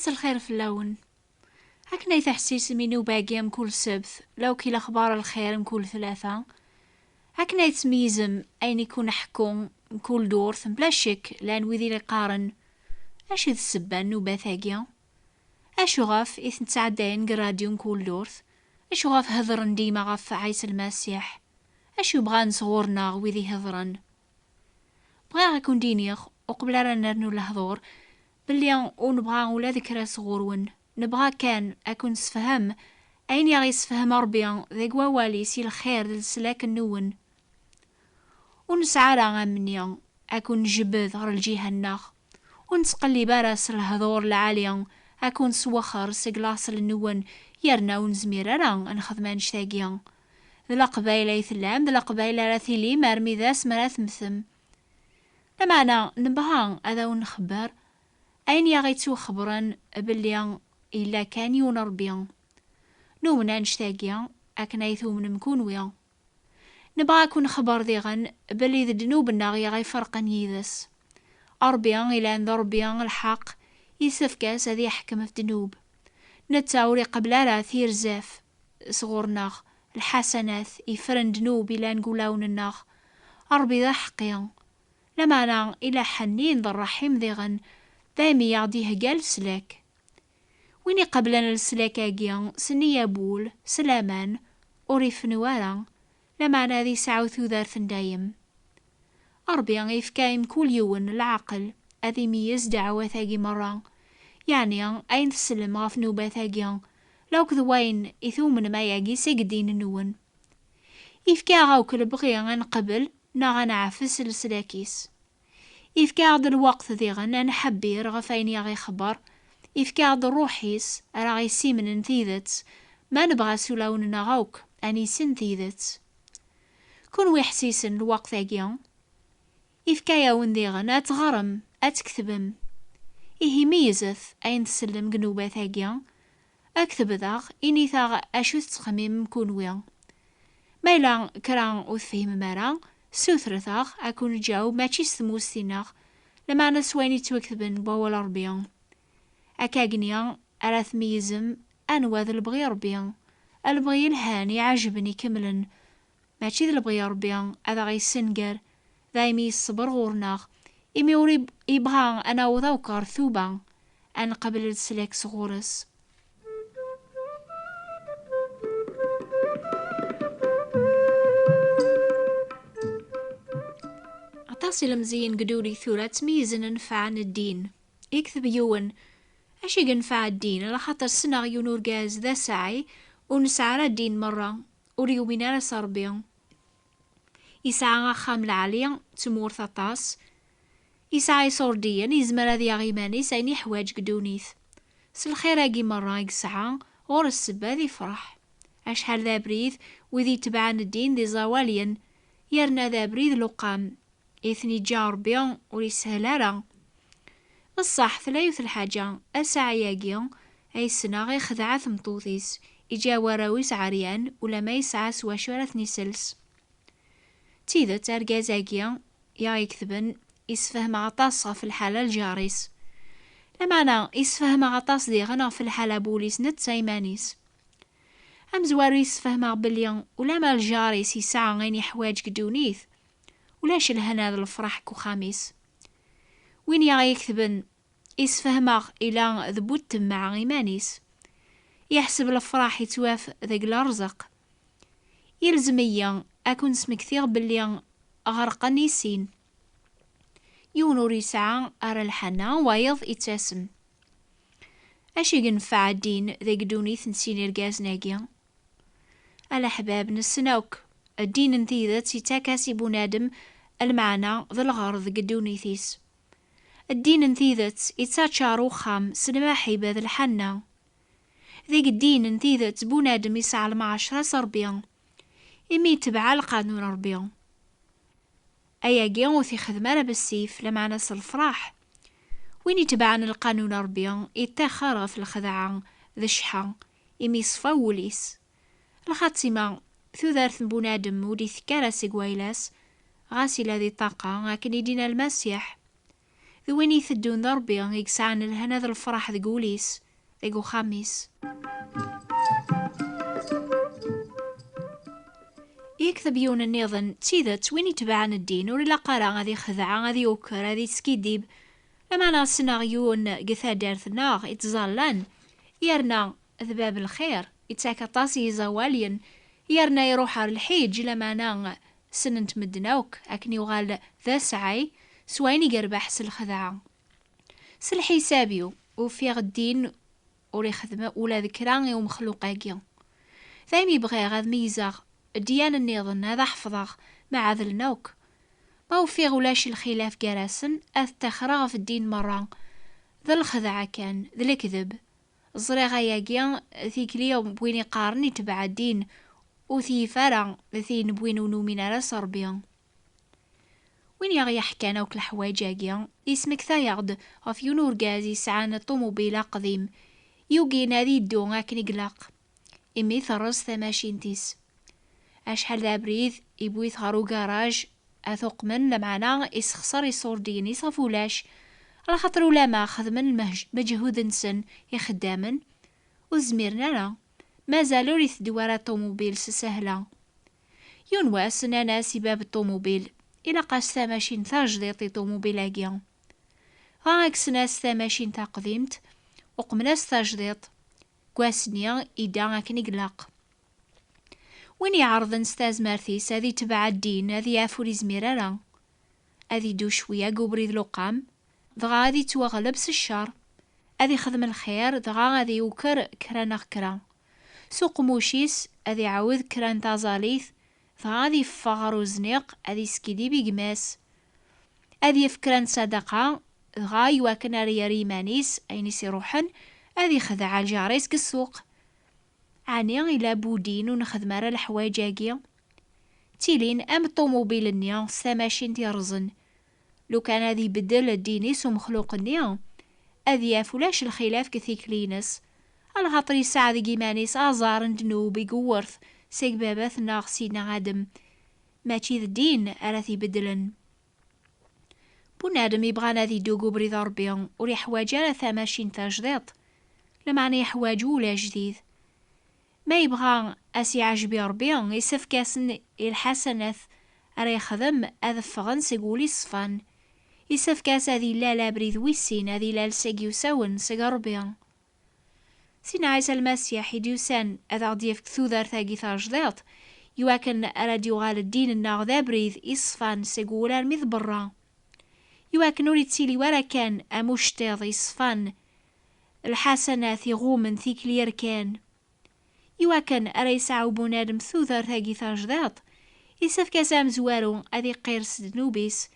الخير في اللون. هكنا يتحسيس منو باقي كل سبت لو كي الاخبار الخير كل ثلاثة. هكنا يتميزم اين يكون حكوم كل دور بلا شك لان ويدي يقارن اش ذا السبة النوبة ثاقية. اشو غاف اثن تعدين قراديون كل دورث. اشو غاف هضرن ديما غاف عيس المسيح. اشو بغان صغورنا ويدي هضرن. بغا غاكون دينيخ وقبل رانا نرنو الهضور بلي ونبغى ولا ذكرى صغورون. نبغى كان اكون سفهم اين يغي سفهم ربي ذي قوالي سي الخير للسلاك النون. ونسعى راه مني اكون جبذ غير الجهه الناخ ونتقلي براس الهضور العالية اكون سوخر سقلاص النون يرنا ونزمير راه نخدم نشتاقيا ذا القبايله يثلام ذا القبايله راثي لي مرمي ذاس مرات مثم. لما انا نبغى هذا ونخبر أين يغيتو خبرا بلي إلا كان يون ربيا نومنا نشتاقيا أكنا يثومن مكونويا. نبغى أكون خبر ذيغن بلي ذا دنوبنا غي فرقا يذس أربيا إلا أن ربيا الحق يسفكاس هذي يحكم في دنوب. نتاوري قبل لا ثير زاف صغورناغ الحسنات يفرن دنوب إلا نقولاون الناغ أربي ذا حقيا. لما أنا إلا حنين ذا الرحيم ذيغن دايمي يعطيه قال سلاك ويني قبلنا السلاك اقيا سنية بول سلامان وريف نوارا لما انا ذي ساعة ثوذارث دايم. أربيا يفكايم كل يوم العقل أذي ميز دعوة ثاقي مرة يعني أين تسلم غاف نوبة ثاقيا لو كذوين يثومن ما ياقي سيقدين النون. يفكا غاوك البغي نقبل نا غنعفس السلاكيس. يفكاد الوقت ذي غنا نحبير غفاين يغي خبر. يفكاد روحيس راه يسيمن نثيذت ما نبغى سولاون نغاوك اني سن ثيذت. كون ويحسيسن الوقت اقيا يفكايا ون ذي غنا تغرم اتكتبم. إيه ميزث اين تسلم قنوبة ثاقيا اكتب ذاغ اني ثاغ اشو تخميم كونويا ما إلا كران وثفهم مرا سوثرثاغ أكون جاوب ماشي ستموستيناغ لما أنا سويني توكتبن بوال ربيان أكاقنيا أراث ميزم أنواذ البغي ربيان البغي الهاني عجبني كملن ماشي ذا البغي ربيان هذا غي سنقر ذايمي الصبر غورناغ إمي وريب يبغى أنا وذوكر ثوبا أن قبل السلاك صغورس. عطاسي المزين قدوري ثورة تميزن نفعن الدين يكتب يون أشي ينفع الدين على خاطر سنغيو نور غاز ذا سعي ونسعى الدين مرة وريومينا لصربيا يسعى غاخام العالية تمور ثطاس يسعى صورديا يزمر هذي غيماني سايني حواج قدونيث سالخير اقي مرة يسعى غور السبا ذي فرح أشحال ذا بريد وذي تبعان الدين ذي زواليا يرنا ذا بريد لقام إثني جاربيا وريسهلارا الصح ثلاث الحاجة أسعياقيا أي سنة غي خدعة مطوثيس إجا وراويس عريان ولا ما يسعى سوا شورث نسلس تيذا تارقازاقيا يا يكتبن يسفهم عطاس في الحالة الجاريس لما أنا يسفهم عطاس دي غنا في الحالة بوليس نت سايمانيس أم زوارو يسفهم بليان ولا ما الجاريس يسعى غيني حواج قدونيث ولاش الهنا ذا الفرح كو خامس وين يا يكتبن يسفهمغ إلى ذبوت مع غيمانيس يحسب الفرح يتواف ذاك الرزق يلزميا أكون سمكثيغ بلي غرقا يسين يونور يسعى أرى الحنا وايض يتاسم أشي ينفع الدين ذاك دونيث نسيني رقاز ناقيا الأحباب نسناوك الدين انتيذت يتاكاسي بنادم المعنى ذا الغرض قدونيثيس الدين انتيذت يتاتشارو خام سلماحي بذ الحنة ذيك الدين انتيذت بنادم يسعى المعاشرة صربيا إمي تبع القانون ربيا أيا قيوثي خدمانا بالسيف لما ناس الفراح وين يتبعن القانون ربيا يتاخر في الخدعة ذا الشحا إمي صفا وليس الخاتمة ثوذارث بنادم ودي ثكارا سيقويلاس غاسي ذي طاقة لكن يدينا المسيح ذوين يثدون ذا ربي يقسعن الهنا ذا الفرح ذا قوليس ذا خاميس. يكتب يون النظن تيذت وين يتبعن الدين ورلا قرا غادي خذعة غادي يوكر غادي تسكيديب لما أنا سناغيون قثا دارثناغ يتزالان يرنا ذباب الخير يتساكا طاسي زواليا يرنا يروح الحيج لما أنا سننت مدناوك أكني وغال ذا سعي سوين يقربح سالخذعة سالحسابيو وفي الدين وري خدمة ولا ذكران ومخلوقاكيا ثايم يبغي غاد ميزاغ الديانة النظن هذا حفظاغ مع ذا النوك ما هو في غلاش الخلاف جراسن أتخرغ في الدين مرة ذا الخدعة كان ذا الكذب الزريغة ياقيا ذيك اليوم بوين يقارني تبع الدين وثي فرع ذي نبوين ونومين على صربيا وين يغي حكانا وكل حوايج ياقيا اسمك ثايغد غف يونور غازي سعان الطوموبيلا قديم يوقي نادي الدو غاكن يقلق إمي ثرز ثماشين تيس أشحال ذا بريد يبوي ثغارو كراج أثوق من لمعنا يسخسر يصور ديني صافولاش على خاطر ولا ما أخذ من مجهود نسن يخدامن وزميرنا لا ما زالوا يثدوارا الطوموبيل سهلة ينواس ناس باب الطوموبيل إلا قاس ثماشين ثاجديطي طوموبيلاكيا غاكس ناس ثماشين تقديمت وقمناس ثاجديط كواسنيا إيدا غاكن يقلق وين يعرض نستاز مارثيس هذي تبع الدين هذي يعفوري زميرارا هذي دو شوية قبريد لقام دغا هذي توغلب الشر هذي خدم الخير دغا هذي يوكر كرا كرا سوق موشيس هذي عاوذ كران تازاليث دغا هذي فغر وزنيق هذي سكيدي بيقماس هذي فكران صدقة دغا يواكن رياري مانيس أينيس يروحن هذي خدع الجاريس كالسوق عني إلا بودين ونخدم على الحوايجاكيا تيلين أم الطوموبيل النيا ستاماشين تيرزن لو كان هذي بدل الدينيس ومخلوق النيا هذي يافولاش الخلاف كثيكلينس على خاطر يساع ذي جيمانيس آزار ندنوبي قورث سيك باباث ناغ سيدنا غادم ماشي ذا الدين أراثي بدلن بنادم يبغانا ذي دوقو بريد ربيان وري حواجانا ثاماشين تاجديط لمعنى يحواجو ولا جديد ما يبغى أسي عجبي ربيان يسفكاسن الحسنات أري خدم هذا فغن سيقولي صفان يسفكاس هذي لا بريد ويسين هذي لا لساقي وساون سيقا ربيان سينا عيسى المسيح يديوسان هذا ديفك ثوذر ثاقي ثاجدات يواكن أراد يغال الدين الناغ ذا بريد يصفان سيقولا المذ برا يواكن نوري تسيلي ورا كان أمشتاض يصفان الحسنات يغومن ثيك ليركان يواكن أري ساعو بنادم ثوثر ثاقي ثاجدات يسفك سام زوارو أذي قيرس دنوبيس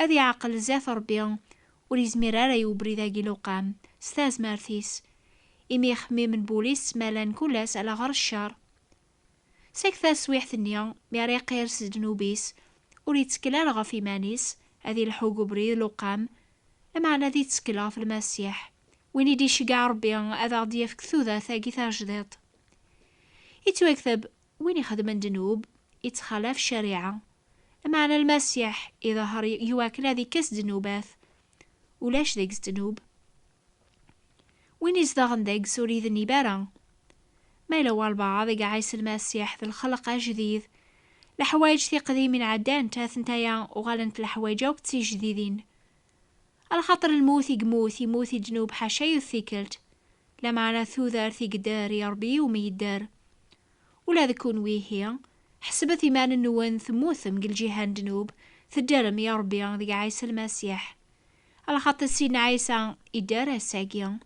أذي عقل زاث ربيان وريزمير أري وبري ذاقي لوقام ستاز مارثيس إمي يخمي من بوليس مالان كلاس على غر الشار سكثا سويح ثنيا مياري قيرس دنوبيس وريتسكلا لغا في مانيس أذي الحوق بري لوقام لمعنى ذي تسكلا في المسيح وين يدي شقع ربيان أذا ضيافك ثوذا ثاقي ثاجدات يتوكثب وين يخدم الدنوب يتخالف الشريعة معنى المسيح يظهر يواكل هذي كاس دنوباث ولاش ذيك الدنوب وين يزدغن ذيك سوري ذني بارا ما يلو البعض ذيك عيس المسيح ذي الخلق جديد لحوايج ثي قديمين عدان تاثنتايا وغالنت الحوايج وقتي جديدين على خاطر الموت يموت جنوب حاشا يثيكلت لمعنى ثوذر ثي قدار يربي وميدار ولا ذكون ويهيا حسبت إيمان النوان ثموثم قل جيهان دنوب ثدرم يا ربي ذي عيسى المسيح على خاطر سيدنا عيسى إدارة الساقيا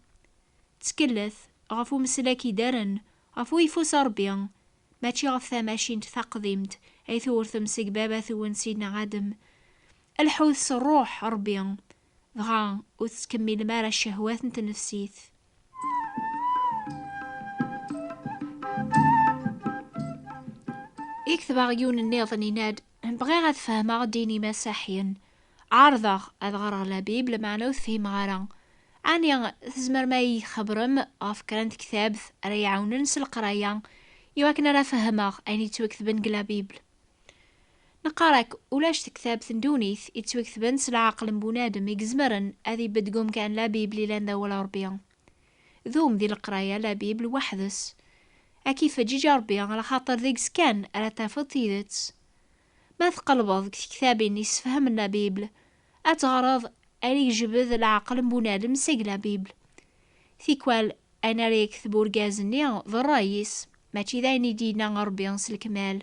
تسكلث غفو مسلاكي دارن غفو يفوس ربي ماتشي غف ثاماشين تثقديمت أي ثورثم سيق بابا ثوان سيدنا غادم الحوث الروح ربي ضغا وتكمل مارا الشهوات نت نفسيث يكتب عيون النيض يناد نبغي غاد فهمه ديني مسيحيا عارضة أذغر لبيب لمعنى وثيم غارا عني تزمر ما يخبرم أفكرنت كتاب راه يعاونن القراية يواكن راه فهمه أيني توكتبن قلا بيبل نقارك ولاش تكتاب ثندونيث يتوكتبن العقل بنادم يجزمرن أذي بدقوم كان لا بيبلي لان داول ربيان ذوم ذي القراية لا بيبل وحدس أكيف جيجي ربيان على خاطر ذيكس كان على تافض تيدتس ما تقلبض كتابين يسفهمنا بيبل أتغرض أريك جبذ العقل بنادم سيقلا بيبل ثيكوال أنا ريك ثبور جازني ذا الرئيس ماشي ذايني دينا ربيان الكمال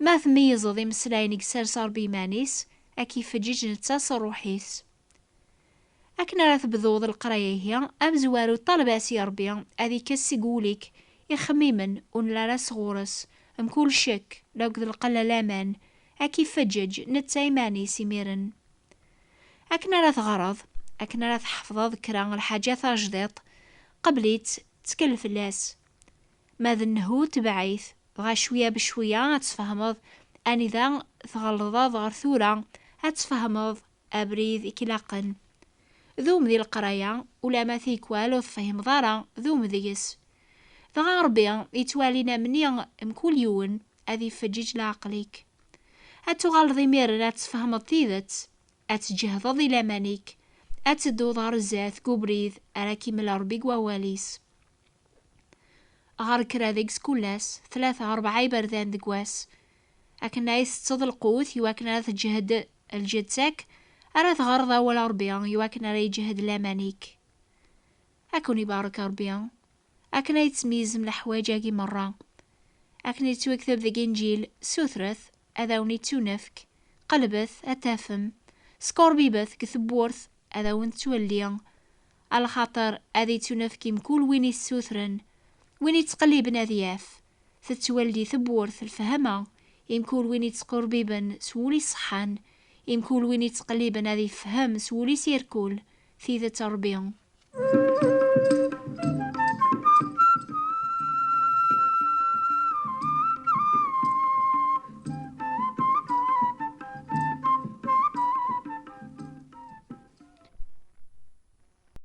ما ثميز ذي مسلاين يكسر صار بيمانيس أكيف جيج نتاس روحيس أكنا راه تبذوض القراية هي أمزوارو طالب أسي ربيان أذي كسي قوليك يخميمن ونلا راس غورس كل شك لو قد القلا لامان أكيف فجج نتايماني سميرن أكنا راه غرض أكنا راه حفظ ذكرى الحاجات أجديط قبليت تكلف اللاس ما ذنهو تبعيث غا شوية بشوية تفهمض أني ذا تغلظاض غير ثورة هتفهمض أبريد إكلاقا ذوم ذي القراية ولا ما ثيكوال وتفهم ضارا ذوم ذيس ذا ربي يتوالينا مني مكل يون أذي فجيج لعقليك أتغال ذي ميرنا تفهم الطيدت أتجهض ذي لمانيك أتدو ضار الزاث قبريذ أراكي من ربي وواليس غار كرا ذيكس كلاس 3-4 بردان دقواس أكن نايس تصد القوت يواكنا تجهد الجدسك أراد غرضا ولا ربيان يواكنا ريجهد لامانيك أكون يبارك ربيان أكنا يتميز من الحواجاقي مرة أكنا يتوكتب ذي إنجيل سوثرث أذاوني تونفك قلبث أتافم سكوربيبث كثبورث أذاون توليان على خاطر أذي تونفكي مكول ويني السوثرن ويني تقليبن أذياف تتولي ثبورث الفهمة يمكول ويني تقربيبن سولي صحان يمكول ويني تقليبن أذي فهم سولي سيركول ثيذة ربيان